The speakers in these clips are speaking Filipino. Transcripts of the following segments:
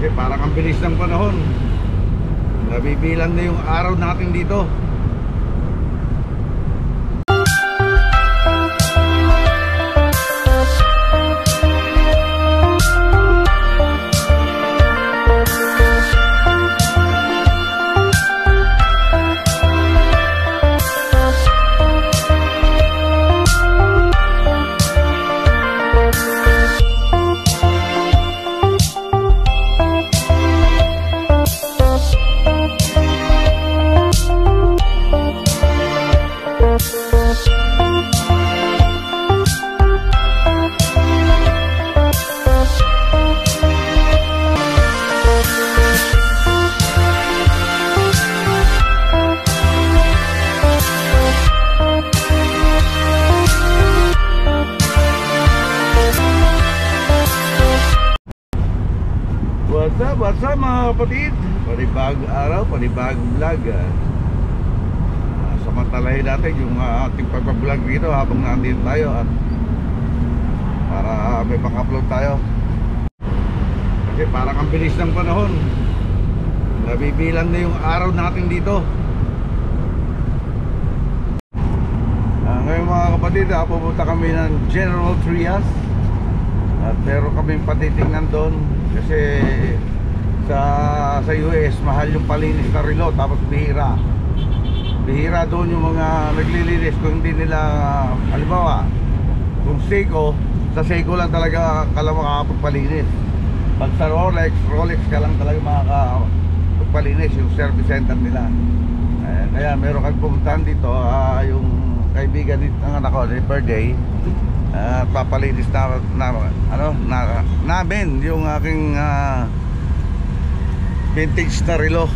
Kasi parang ang bilis ng panahon. Nabibilang na yung araw natin dito. What's up mga kapatid? Panibagong araw, panibagong vlog. Samantalahin natin yung ating pagbablog dito habang nandito tayo at para may pang-upload tayo. Kasi parang ang bilis ng panahon. Nabibilang na yung araw natin dito. Ngayon mga kapatid, pupunta kami ng General Trias. At meron kaming patitingnan doon kasi sa US mahal yung palinis na relo, tapos bihira doon yung mga naglilinis. Kung hindi nila, halimbawa kung Seiko, sa Seiko lang talaga ka lang makakapagpalinis. Pag sa Rolex ka lang talaga makakapagpalinis, yung service center nila. Kaya meron kang pumuntahan dito, yung kaibigan ng anak ko, per day, papalinis namin yung aking vintage na relo.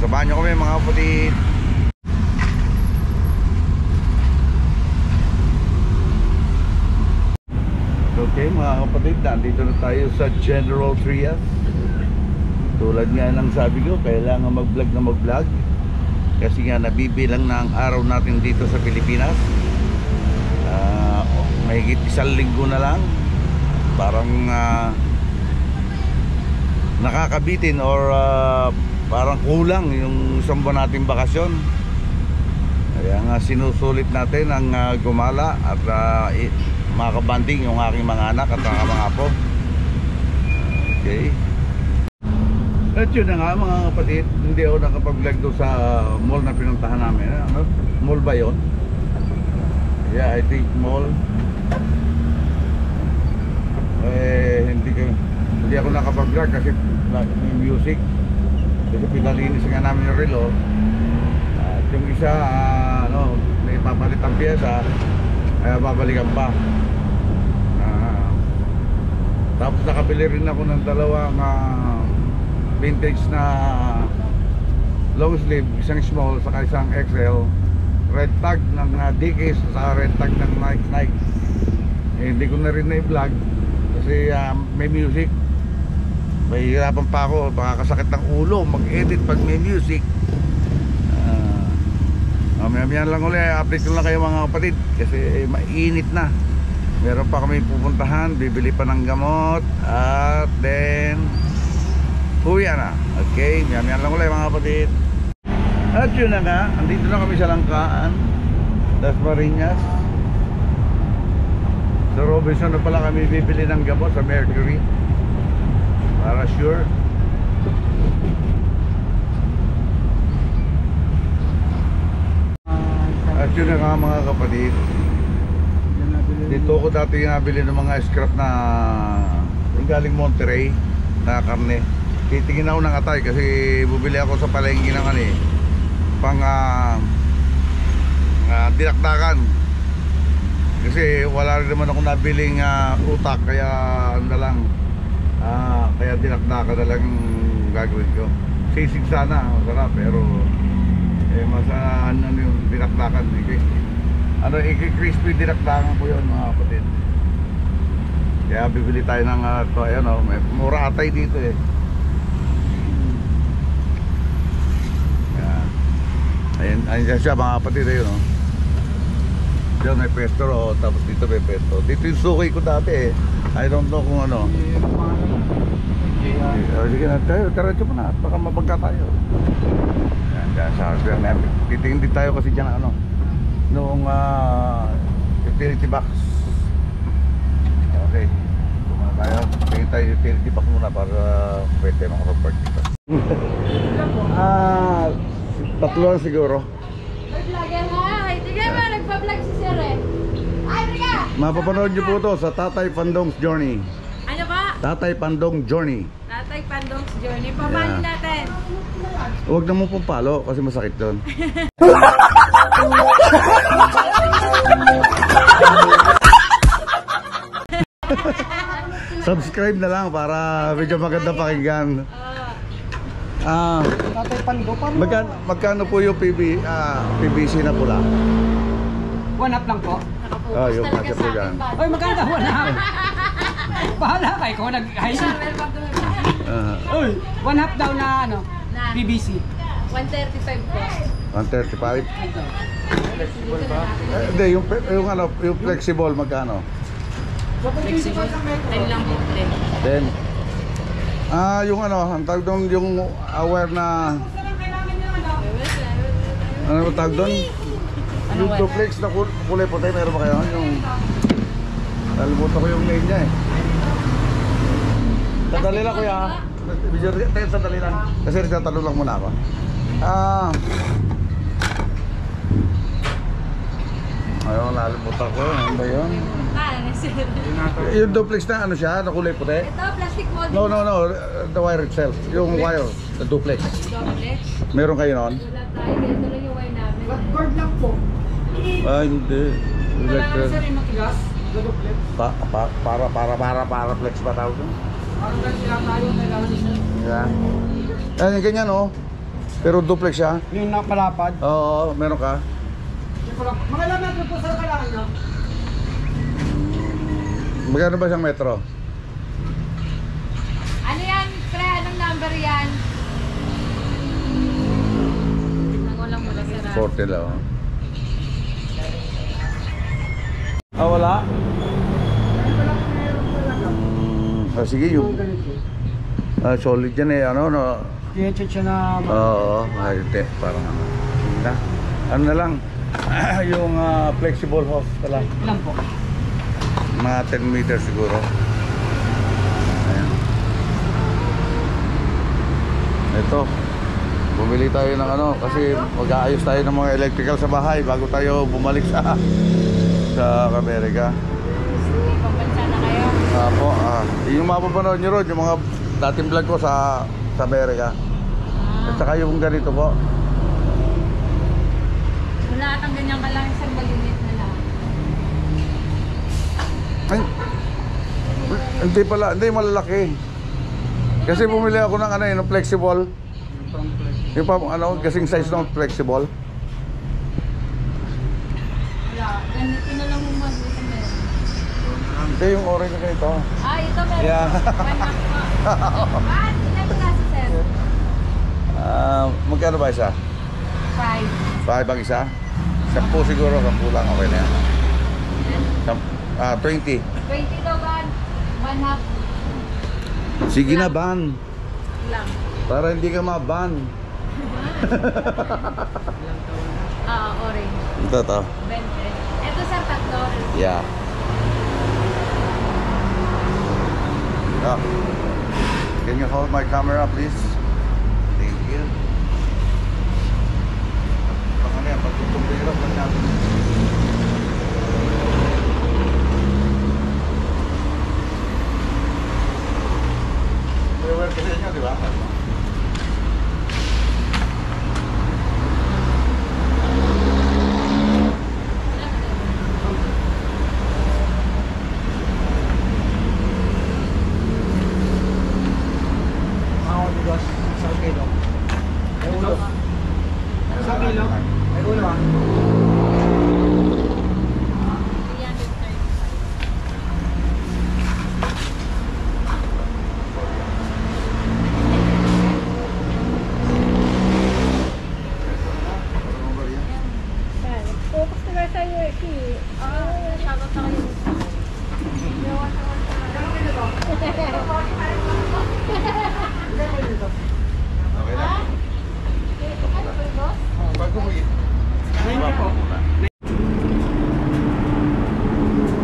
Samahan nyo kami mga kapatid. Okay mga kapatid, nandito na tayo sa General Trias. Tulad nga ng sabi ko, kailangan mag-vlog na mag-vlog kasi nga nabibilang na ang araw natin dito sa Pilipinas. Mahigit 1 linggo na lang. Parang nakakabitin or parang kulang yung isang buwan nating bakasyon. Kaya nga sinusulit natin ang gumala at makabanding yung aking mga anak at mga apo. Okay. At yun na nga mga kapatid, hindi ako nakapag-vlog doon sa mall na pinuntahan namin. Mall ba yun? Yeah, I think mall. Hindi ako nakapag-vlog kasi may music. Kasi pinalinis nga namin yung relo. At yung isa, may papalit ang piyesa, kaya babalikan pa. Tapos nakabili rin ako ng dalawang vintage na long sleeve, isang small saka isang XL, red tag ng Dickies saka red tag ng Nike. Hindi ko na rin na-vlog kasi may music. Mahihirapan pa ako, baka kasakit ng ulo mag-edit pag may music. Mamaya lang ulit, update ko lang kayo mga kapatid kasi mainit na. Meron pa kami pupuntahan, bibili pa ng gamot at then huya na. Okay, mamaya lang ulit mga kapatid. At yun na nga, andito na kami sa Langkaan, Las Marinas. Sa Robinson na pala kami bibili ng gamot sa Mercury para sure. At yun na nga mga kapatid, dito ko dati nabili ng mga scrap na yung galing Monterrey na karne. Titingin ako ng atay kasi bubili ako sa palengke ng pang dinakdakan. Kasi wala rin naman ako nabiling utak, kaya ano lang, kaya dinakdakan na lang gagawin ko. Sisig sana, masarap, pero masaan yung dinakdakan. Iki-crispy dinakdakan ko yun mga kapatid. Kaya bibili tayo ng may mura atay dito eh. Ayan siya mga kapatid, ayun o. Diyan may pesto, tapos dito may pesto. Dito yung suki ko dati eh. I don't know kung ano. Sige na tayo, diretso mo na at baka mabagka tayo. Yan, dyan sa hardware na. Titingin din tayo kasi dyan ano, noong utility box. Okay, muna tayo. Tingin tayo utility box muna para pwede maka-report dito. Tatlo lang siguro. Nag-vlogger ha? Hindi ka ba? Nagpa-vlog si Sir eh. Ay, Rika! Mapapanood niyo po to sa Tatay Pandong's Journey. Ano ba? Tatay Pandong Journey. Tatay Pandong's Journey. Pamali Yeah. natin. Huwag na mo pong palo kasi masakit doon. Subscribe na lang para medyo maganda pakinggan. Tatay Pando, paano? Magkano po yung PVC na pula? One up lang po. Nakapokus Yung talaga kasi sa po akin. yan. Bad. Oy, maganda, one up. Bahala ka, ikaw nag-high. Sir, welcome to my vlog. Oy, one up daw na ano, Na BBC. 135 po. 135? Dito na natin. Hindi, yung flexible magkano? Flexible. 10 lang po. 10. Then, yung ang tawag doon, yung aware na, ano tawag doon? Yung duplex na kulay puti, meron ba kayo? Yung, nalimutan ko yung name niya eh. Sandali lang kuya. Sandali lang. Kasi nagtatanong lang muna ako. Ayun, nalimutan ko. Ano ba yun? Yung duplex na ano siya, na kulay puti? Ito, plastic molding. No. The wire itself. Yung wire, the duplex. Duplex. Meron kayo nun? Wala tayo. Ito lang yung wire namin. Cord lang po. Hindi. Kailangan sir yung matigas. Gaduplet. Para flex ba tawag doon? Parang sila tayo, kailangan sir. Yeah. Yung ganyan oh. Pero duplex siya. Yung napalapad. Oo, meron ka. Mga ilang metro po sir kailangan nyo? Magkano ba siyang metro? Ano yan, pre? Anong number yan? Tignan ko lang muna, sir. 40 lang. Wala? Sige yung solid yan eh, ano no? Kiyechet siya na... Oo, hindi, parang sige na. Ano na lang, yung flexible hose pala. Ilan po? Mga 10 meters siguro. Ayan. Ito, bumili tayo ng ano, kasi mag-aayos tayo ng mga electrical sa bahay bago tayo bumalik sa Amerika. Pambansa na kayo. Apo, yung mapapanood nyo ron, yung mga dating vlog ko sa Amerika. At saka yung ganito po. Wala atang ganyan ka lang, isang malinit na lang. Ay, hindi pala, hindi malalaki. Kasi bumili ako ng ano, yung flexible. Yung pa, ano, kasing size ng flexible. Wala, ganito na lang umag. Ito meron. Hindi, yung orange na ganito. Ito meron. Yeah. One up po. Ilan po nasa, sir? Magkano ba isa? 5. 5 ang isa? 10 siguro, 10 lang, okay na yan. 20. 20 daw ba? One half Sige na, ban. lang. Para hindi ka ma-ban. Orange. Ito. 20. Ito, sir, tatlo. Yeah. Can you hold my camera, please? Thank you. Pangan yan, pagtutumbirap lang natin. May aware kasi nyo, di ba? Ako bigas, isang kilo. May ulo. Isang kilo? May ulo ah. Okay na. Ano po, boss? Bago mo yun.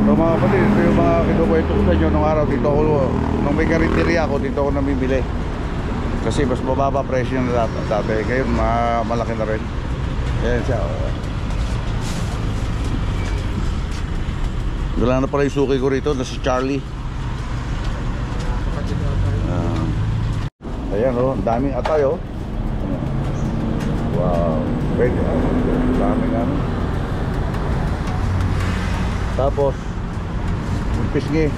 So mga kapatid, ito yung mga kinukwento ko sa inyo nung araw dito ako, nung may karinderya ako, dito ako namimili. Kasi mas mababa presyo na dati. Ngayon malaki na rin. Ayan siya. Wala na pala yung suki ko rito na si Charlie. Ayan oh, ang daming atay oh. Wow, pwede ah. Daming ano. Tapos yung pisngi.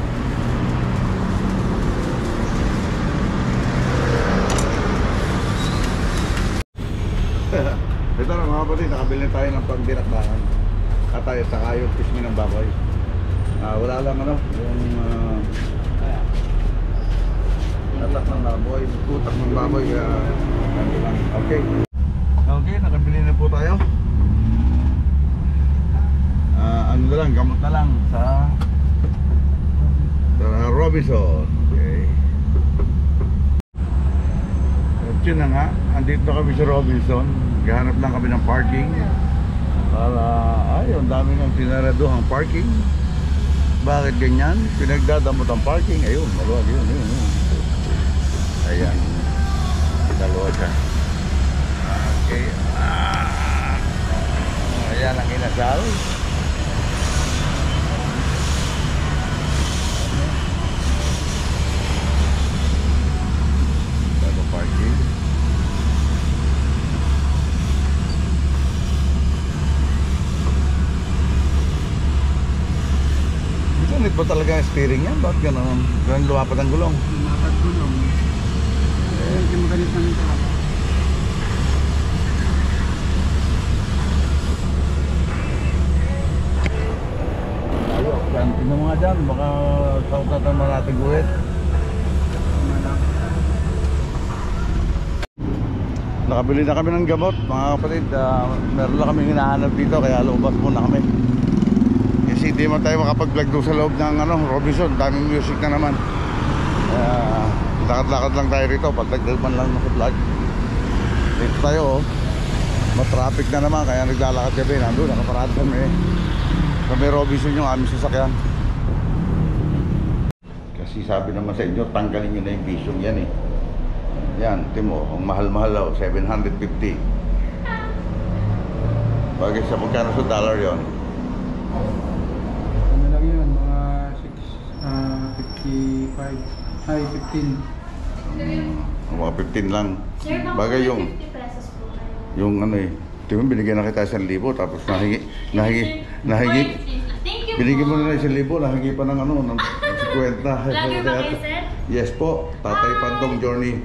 Ito na mga kapatid, nakabili na tayo ng pagdinakdakan. Atay at saka yung pisngi ng baboy. Wala lang ano, yung atak ng baboy, utak ng baboy, okay. Okay, nakabili na po tayo. Ano na lang, gamot na lang sa Robinson. Okay. At yun na nga, andito kami sa Robinson. Gahanap lang kami ng parking. Para, ang dami ng sinaraduhang parking. Bakit ganyan? Pinagdadamot ang parking. Ayun, maluwag yun. Ayan. Dalawa siya. Okay. Ayan ang inasal. Dalawa parking. Ganit ba talaga ang steering yan? Bakit gano'n? Ganun lumapat ang gulong? Lumapat gulong. Hindi mo ganit namin ito. Tayo, tingnan mo nga dyan. Baka sautatan mo natin guhit. Nakabili na kami ng gamot mga kapatid. Meron lang kami hinahanap dito kaya lumabas muna kami. Kasi hindi man tayo makapag-vlog doon sa loob ng Robinson. Daming music na naman. Lakad-lakad lang tayo rito. Pagdagdag man lang naka-vlog. Dito tayo oh. Matraffic na naman kaya naglalakad kami. Nandun, nakaparad kami. Kami Robinson yung aming sasakyan. Kasi sabi naman sa inyo, tanggalin nyo na yung vision yan eh. Yan, timo, ang mahal-mahal daw, 750. Bagay sa magkano sa dollar yon? Ano lang yun, mga 55, ay 15. Mga 15 lang. Sir, Bagay yung 50 pesos po kayo. yung ano eh. Timo, binigyan na kita 1,000 tapos nahingi. Thank you Binigyan mo po. na 1,000, nahingi pa ng ano, ng 50. Lagi ba kayo, sir? Yes po, Tatay Pandong Journey.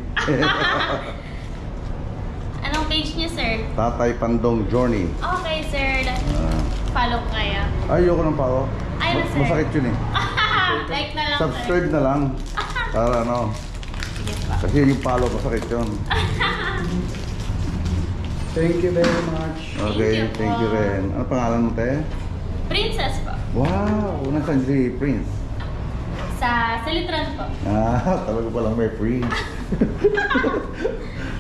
Anong page niyo, sir? Tatay Pandong Journey. Okay, sir. Follow kayo. Ayoko ng pao. Ayun, sir. Masakit yun eh. Like na lang, Subscribe na lang. Para ano. Sige pa. Kasi yung follow masakit yun. Thank you very much. Okay, Thank you thank you po. rin. Ano pangalan mo te? Princess po. Wow, nasaan si Prince? Sa Litron po. Talaga palang may Prince.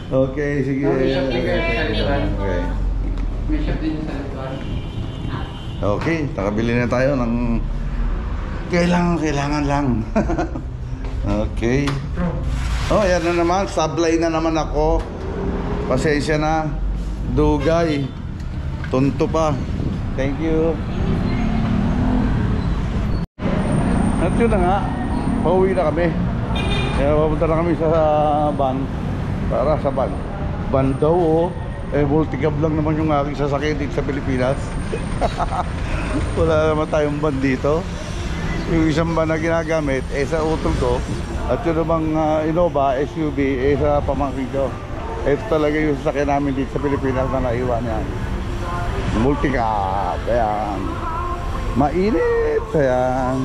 Okay, sige. Okay, Thank you, sir. Thank you po. Okay. May shop din sa Litron. Okay, nakabili na tayo ng kailangan lang. Okay. Oh, yan na naman. Sablay na naman ako. Pasensya na. Dugay. Tunto pa. Thank you. At yun na nga. Pauwi na kami. Kaya papunta na kami sa van. Para sa van. Van daw oh. Multicab lang naman yung aking sasakyan dito sa Pilipinas. Wala naman tayong van dito. Yung isang van na ginagamit sa utol ko. At yun namang Innova, SUV sa pamangkin ko. Ito talaga yung sasakyan namin dito sa Pilipinas na naiwan yan. Multicab. Ayan. Mainit. Ayan.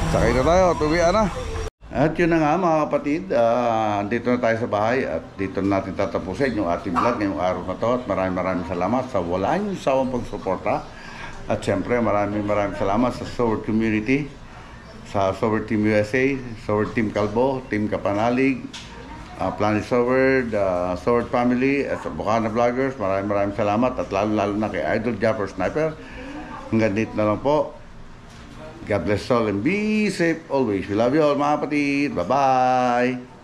Sakay na tayo. Tuwian na. At yun na nga mga kapatid, dito na tayo sa bahay at dito na natin tatapusin yung ating vlog ngayong araw na to at maraming salamat sa wala niyong sawang pagsuporta at syempre maraming salamat sa Sword Community sa Sober Team USA, Sober Team Calbo, Team Kapanalig, Planet Sober, the Sober Family, at sa Bukana Vloggers. Maraming salamat at lalo na kay Idol Japper Sniper. Hanggang dito na lang po. God bless all and be safe always. We love you all mga kapatid. Bye-bye!